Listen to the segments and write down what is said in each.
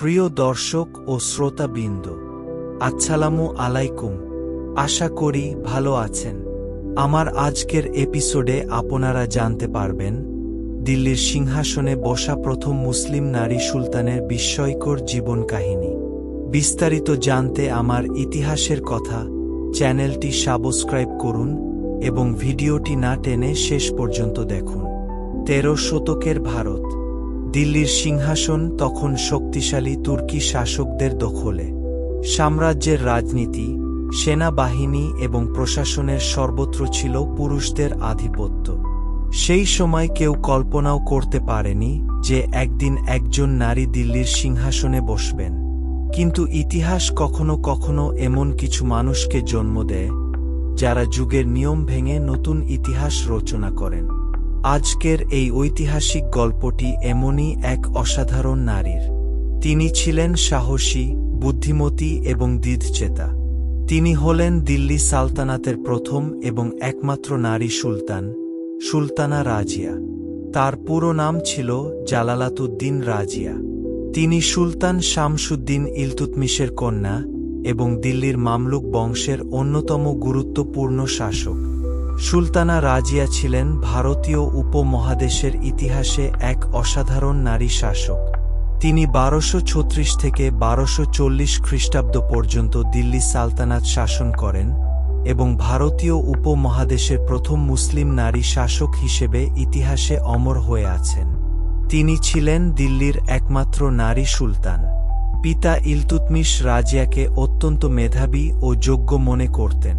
প্রিয় দর্শক ও শ্রোতাবৃন্দ, আসসালামু আলাইকুম। আশা করি ভালো আছেন। আমার আজকের এপিসোডে আপনারা জানতে পারবেন দিল্লির সিংহাসনে বসা প্রথম মুসলিম নারী সুলতানের বিস্ময়কর জীবন কাহিনী। বিস্তারিত জানতে আমার ইতিহাসের কথা চ্যানেলটি সাবস্ক্রাইব করুন এবং ভিডিওটি না টেনে শেষ পর্যন্ত দেখুন। ১৩ শতকের ভারত। দিল্লির সিংহাসন তখন শক্তিশালী তুর্কি শাসকদের দখলে। সাম্রাজ্যের রাজনীতি, সেনাবাহিনী এবং প্রশাসনের সর্বত্র ছিল পুরুষদের আধিপত্য। সেই সময় কেউ কল্পনাও করতে পারেনি যে একদিন একজন নারী দিল্লির সিংহাসনে বসবেন। কিন্তু ইতিহাস কখনো কখনো এমন কিছু মানুষকে জন্ম দেয় যারা যুগের নিয়ম ভেঙে নতুন ইতিহাস রচনা করেন। আজকের এই ঐতিহাসিক গল্পটি এমনই এক অসাধারণ নারীর। তিনি ছিলেন সাহসী, বুদ্ধিমতী এবং দৃঢ়চেতা। তিনি হলেন দিল্লি সালতানাতের প্রথম এবং একমাত্র নারী সুলতান, সুলতানা রাজিয়া। তার পুরো নাম ছিল জালালাতুদ্দিন রাজিয়া। তিনি সুলতান শামসুদ্দিন ইলতুৎমিশের কন্যা এবং দিল্লির মামলুক বংশের অন্যতম গুরুত্বপূর্ণ শাসক। সুলতানা রাজিয়া ছিলেন ভারতীয় উপমহাদেশের ইতিহাসে এক অসাধারণ নারী শাসক। তিনি ১২৩৬ থেকে ১২৪০ খ্রিস্টাব্দ পর্যন্ত দিল্লি সালতানাত শাসন করেন এবং ভারতীয় উপমহাদেশের প্রথম মুসলিম নারী শাসক হিসেবে ইতিহাসে অমর হয়ে আছেন। তিনি ছিলেন দিল্লির একমাত্র নারী সুলতান। পিতা ইলতুৎমিশ রাজিয়াকে অত্যন্ত মেধাবী ও যোগ্য মনে করতেন।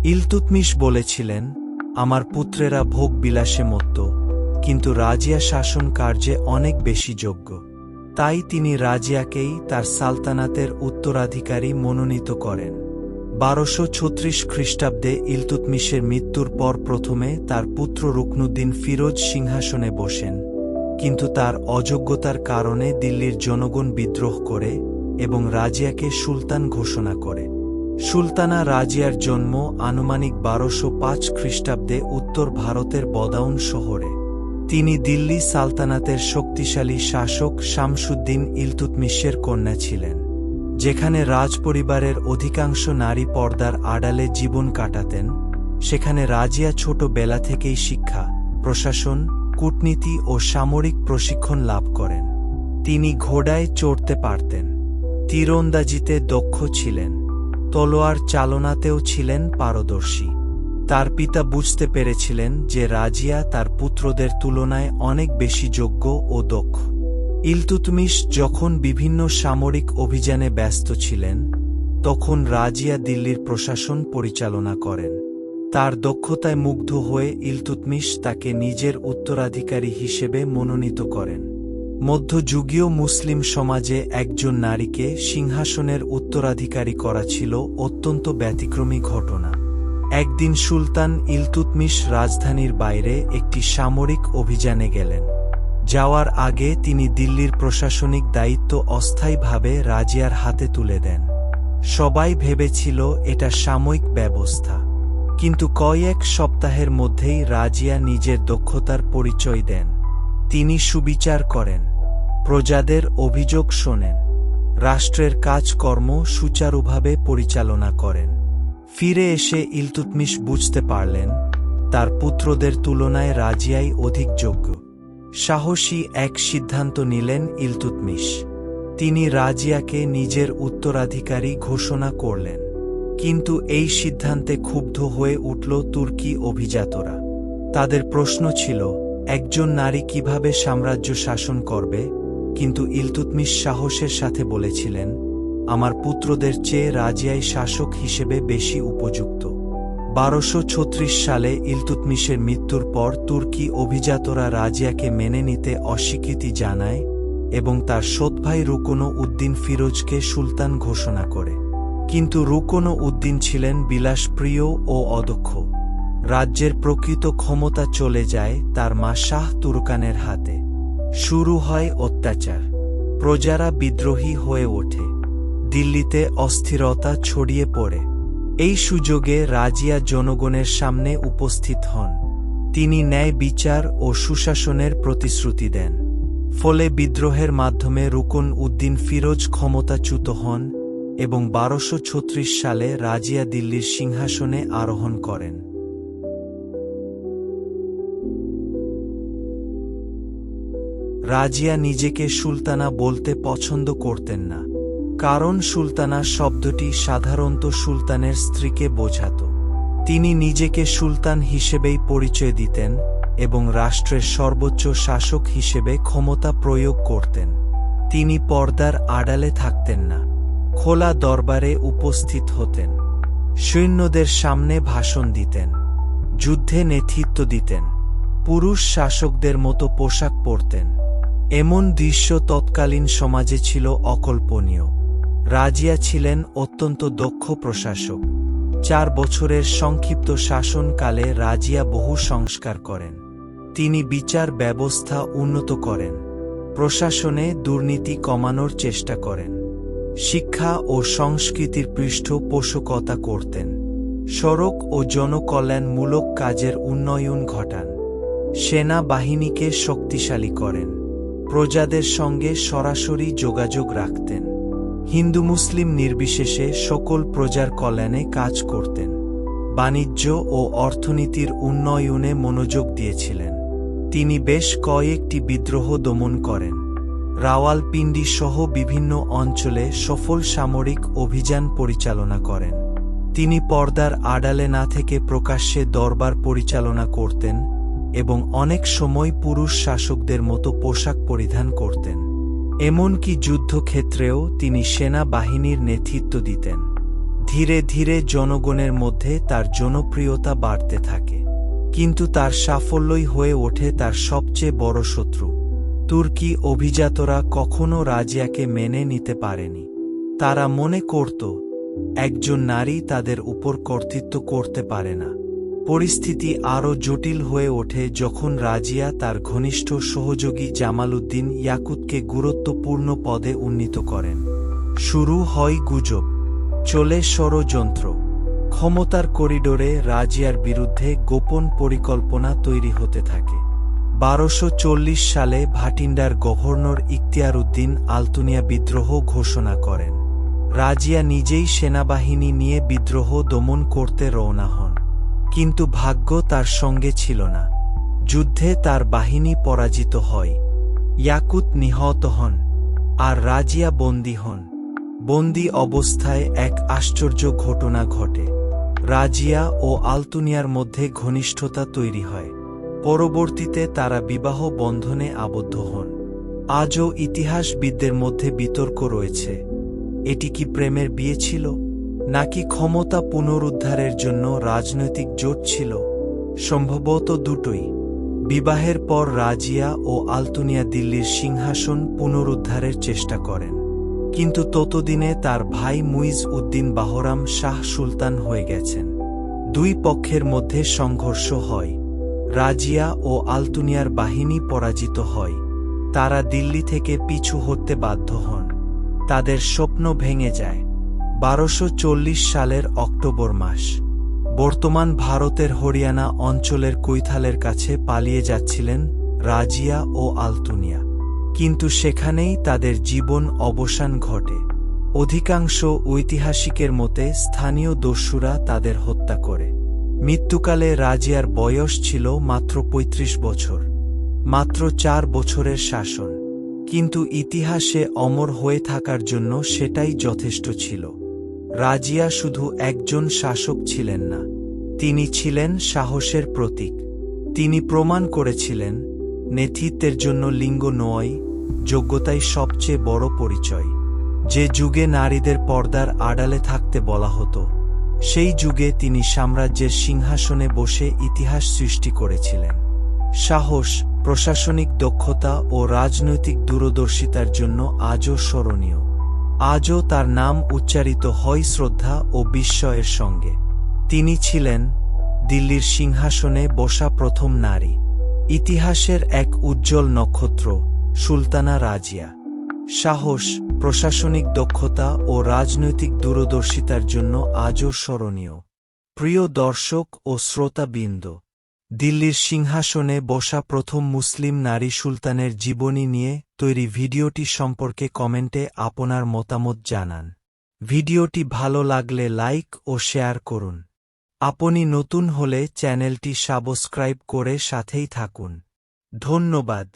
ইলতুৎমিশ বলেছিলেন, আমার পুত্রেরা ভোগ বিলাসে মত্ত, কিন্তু রাজিয়া শাসন কার্যে অনেক বেশি যোগ্য। তাই তিনি রাজিয়াকেই তার সালতানাতের উত্তরাধিকারী মনোনীত করেন। ১২৩৬ খ্রিস্টাব্দে ইলতুৎমিশের মৃত্যুর পর প্রথমে তার পুত্র রুকনুদ্দিন ফিরোজ সিংহাসনে বসেন, কিন্তু তার অযোগ্যতার কারণে দিল্লির জনগণ বিদ্রোহ করে এবং রাজিয়াকে সুলতান ঘোষণা করে। সুলতানা রাজিয়ার জন্ম আনুমানিক ১২০৫ খ্রিস্টাব্দে উত্তর ভারতের বদাউন শহরে। তিনি দিল্লি সালতানাতের শক্তিশালী শাসক শামসুদ্দিন ইলতুৎমিশের কন্যা ছিলেন। যেখানে রাজপরিবারের অধিকাংশ নারী পর্দার আড়ালে জীবন কাটাতেন, সেখানে রাজিয়া ছোটবেলা থেকেই শিক্ষা, প্রশাসন, কূটনীতি ও সামরিক প্রশিক্ষণ লাভ করেন। তিনি ঘোড়ায় চড়তে পারতেন, তীরন্দাজিতে দক্ষ ছিলেন, তলোয়ার চালনাতেও ছিলেন পারদর্শী। তার পিতা বুঝতে পেরেছিলেন যে রাজিয়া তার পুত্রদের তুলনায় অনেক বেশি যোগ্য ও দক্ষ। ইলতুৎমিশ যখন বিভিন্ন সামরিক অভিযানে ব্যস্ত ছিলেন, তখন রাজিয়া দিল্লির প্রশাসন পরিচালনা করেন। তার দক্ষতায় মুগ্ধ হয়ে ইলতুৎমিশ তাকে নিজের উত্তরাধিকারী হিসেবে মনোনীত করেন। মধ্যযুগীয় মুসলিম সমাজে একজন নারীকে সিংহাসনের উত্তরাধিকারী করা ছিল অত্যন্ত ব্যতিক্রমী ঘটনা। একদিন সুলতান ইলতুৎমিশ রাজধানীর বাইরে একটি সামরিক অভিযানে গেলেন। যাওয়ার আগে তিনি দিল্লির প্রশাসনিক দায়িত্ব অস্থায়ীভাবে রাজিয়ার হাতে তুলে দেন। সবাই ভেবেছিল এটা সাময়িক ব্যবস্থা, কিন্তু কয়েক সপ্তাহের মধ্যেই রাজিয়া নিজের দক্ষতার পরিচয় দেন। তিনি সুবিচার করেন, প্রজাদের অভিযোগ শোনেন, রাষ্ট্রের কাজকর্ম সুচারুভাবে পরিচালনা করেন। ফিরে এসে ইলতুৎমিশ বুঝতে পারলেন তার পুত্রদের তুলনায় রাজিয়াই অধিক যোগ্য। সাহসী এক সিদ্ধান্ত নিলেন ইলতুৎমিশ। তিনি রাজিয়াকে নিজের উত্তরাধিকারী ঘোষণা করলেন। কিন্তু এই সিদ্ধান্তে ক্ষুব্ধ হয়ে উঠল তুর্কি অভিজাতরা। তাদের প্রশ্ন ছিল, একজন নারী কিভাবে সাম্রাজ্য শাসন করবে? কিন্তু ইলতুৎমিশ সাহসের সাথে বলেছিলেন, আমার পুত্রদের চেয়ে রাজিয়াই শাসক হিসেবে বেশি উপযুক্ত। ১২৩৬ সালে ইলতুৎমিশের মৃত্যুর পর তুর্কি অভিজাতরা রাজিয়াকে মেনে নিতে অস্বীকৃতি জানায় এবং তার সৎ ভাই রুকন উদ্দিন ফিরোজকে সুলতান ঘোষণা করে। কিন্তু রুকন উদ্দিন ছিলেন বিলাসপ্রিয় ও অদক্ষ। রাজ্যের প্রকৃত ক্ষমতা চলে যায় তার মা শাহ তুরকানের হাতে। শুরু হয় অত্যাচার, প্রজারা বিদ্রোহী হয়ে ওঠে, দিল্লিতে অস্থিরতা ছড়িয়ে পড়ে। এই সুযোগে রাজিয়া জনগণের সামনে উপস্থিত হন। তিনি ন্যায় বিচার ও সুশাসনের প্রতিশ্রুতি দেন। ফলে বিদ্রোহের মাধ্যমে রুকন উদ্দিন ফিরোজ ক্ষমতাচ্যুত হন এবং 1236 সালে রাজিয়া দিল্লির সিংহাসনে আরোহণ করেন। রাজিয়া নিজেকে সুলতানা বলতে পছন্দ করতেন না, কারণ সুলতানা শব্দটি সাধারণত সুলতানের স্ত্রীকে বোঝাত। তিনি নিজেকে সুলতান হিসেবেই পরিচয় দিতেন এবং রাষ্ট্রের সর্বোচ্চ শাসক হিসেবে ক্ষমতা প্রয়োগ করতেন। তিনি পর্দার আড়ালে থাকতেন না, খোলা দরবারে উপস্থিত হতেন, সৈন্যদের সামনে ভাষণ দিতেন, যুদ্ধে নেতৃত্ব দিতেন, পুরুষ শাসকদের মতো পোশাক পরতেন। এমন দৃশ্য তৎকালীন সমাজে ছিল অকল্পনীয়। রাজিয়া ছিলেন অত্যন্ত দক্ষ প্রশাসক। 4 বছরের সংক্ষিপ্ত শাসনকালে রাজিয়া বহু সংস্কার করেন। তিনি বিচার ব্যবস্থা উন্নত করেন, প্রশাসনে দুর্নীতি কমানোর চেষ্টা করেন, শিক্ষা ও সংস্কৃতির পৃষ্ঠপোষকতা করতেন, সড়ক ও জনকল্যাণমূলক কাজের উন্নয়ন ঘটান, সেনাবাহিনীকে শক্তিশালী করেন, প্রজাদের সঙ্গে সরাসরি যোগাযোগ রাখতেন, হিন্দু মুসলিম নির্বিশেষে সকল প্রজার কল্যাণে কাজ করতেন, বাণিজ্য ও অর্থনীতির উন্নয়নে মনোযোগ দিয়েছিলেন। তিনি বেশ কয়েকটি বিদ্রোহ দমন করেন, রাওয়ালপিন্ডি সহ বিভিন্ন অঞ্চলে সফল সামরিক অভিযান পরিচালনা করেন। তিনি পর্দার আড়ালে না থেকে প্রকাশ্যে দরবার পরিচালনা করতেন এবং অনেক সময় পুরুষ শাসকদের মতো পোশাক পরিধান করতেন। এমনকি যুদ্ধক্ষেত্রেও তিনি সেনাবাহিনীর নেতৃত্ব দিতেন। ধীরে ধীরে জনগণের মধ্যে তার জনপ্রিয়তা বাড়তে থাকে, কিন্তু তার সাফল্যই হয়ে ওঠে তার সবচেয়ে বড় শত্রু। তুর্কি অভিজাতরা কখনো রাজিয়াকে মেনে নিতে পারেনি। তারা মনে করত একজন নারী তাদের উপর কর্তৃত্ব করতে পারে না। পরিস্থিতি আরও জটিল হয়ে ওঠে যখন রাজিয়া তার ঘনিষ্ঠ সহযোগী জামালউদ্দিন ইয়াকুতকে গুরুত্বপূর্ণ পদে উন্নীত করেন। শুরু হয় গুজব, চলে ষড়যন্ত্র। ক্ষমতার করিডোরে রাজিয়ার বিরুদ্ধে গোপন পরিকল্পনা তৈরি হতে থাকে। 1240 সালে ভাটিন্ডার গভর্নর ইখতিয়ার উদ্দিন আলতুনিয়া বিদ্রোহ ঘোষণা করেন। রাজিয়া নিজেই সেনাবাহিনী নিয়ে বিদ্রোহ দমন করতে রওনা হন, কিন্তু ভাগ্য তার সঙ্গে ছিল না। যুদ্ধে তার বাহিনী পরাজিত হয়, ইয়াকুত নিহত হন, আর রাজিয়া বন্দী হন। বন্দী অবস্থায় এক আশ্চর্য ঘটনা ঘটে। রাজিয়া ও আলতুনিয়ার মধ্যে ঘনিষ্ঠতা তৈরি হয়। পরবর্তীতে তারা বিবাহ বন্ধনে আবদ্ধ হন। আজও ইতিহাসবিদদের মধ্যে বিতর্ক রয়েছে, এটি কি প্রেমের বিয়ে ছিল, নাকি ক্ষমতা পুনরুদ্ধারের জন্য রাজনৈতিক জোট ছিল? সম্ভবত দুটোই। বিবাহের পর রাজিয়া ও আলতুনিয়া দিল্লির সিংহাসন পুনরুদ্ধারের চেষ্টা করেন, কিন্তু ততদিনে তার ভাই মুইজ উদ্দিন বাহরাম শাহ সুলতান হয়ে গেছেন। দুই পক্ষের মধ্যে সংঘর্ষ হয়। রাজিয়া ও আলতুনিয়ার বাহিনী পরাজিত হয়। তারা দিল্লি থেকে পিছু হটতে বাধ্য হন। তাদের স্বপ্ন ভেঙে যায়। 1240 সালের অক্টোবর মাস। বর্তমান ভারতের হরিয়ানা অঞ্চলের কৈথালের কাছে পালিয়ে যাচ্ছিলেন রাজিয়া ও আলতুনিয়া, কিন্তু সেখানেই তাদের জীবন অবসান ঘটে। অধিকাংশ ঐতিহাসিকের মতে স্থানীয় দস্যুরা তাদের হত্যা করে। মৃত্যুকালে রাজিয়ার বয়স ছিল মাত্র 35 বছর। মাত্র 4 বছরের শাসন, কিন্তু ইতিহাসে অমর হয়ে থাকার জন্য সেটাই যথেষ্ট ছিল। রাজিয়া শুধু একজন শাসক ছিলেন না, তিনি ছিলেন সাহসের প্রতীক। তিনি প্রমাণ করেছিলেন নেতৃত্বের জন্য লিঙ্গ নয়, যোগ্যতাই সবচেয়ে বড় পরিচয়। যে যুগে নারীদের পর্দার আড়ালে থাকতে বলা হতো, সেই যুগে তিনি সাম্রাজ্যের সিংহাসনে বসে ইতিহাস সৃষ্টি করেছিলেন। সাহস, প্রশাসনিক দক্ষতা ও রাজনৈতিক দূরদর্শিতার জন্য আজও স্মরণীয়। আজও তার নাম উচ্চারিত হয় শ্রদ্ধা ও বিস্ময়ের সঙ্গে। তিনি ছিলেন দিল্লির সিংহাসনে বসা প্রথম নারী, ইতিহাসের এক উজ্জ্বল নক্ষত্র, সুলতানা রাজিয়া। সাহস, প্রশাসনিক দক্ষতা ও রাজনৈতিক দূরদর্শিতার জন্য আজও স্মরণীয়। প্রিয় দর্শক ও শ্রোতাবৃন্দ, দিল্লির সিংহাসনে বসা প্রথম মুসলিম নারী সুলতানের জীবনী নিয়ে তৈরি ভিডিওটি সম্পর্কে কমেন্টে আপনার মতামত জানান। ভিডিওটি ভালো লাগলে লাইক ও শেয়ার করুন। আপনি নতুন হলে চ্যানেলটি সাবস্ক্রাইব করে সাথেই থাকুন। ধন্যবাদ।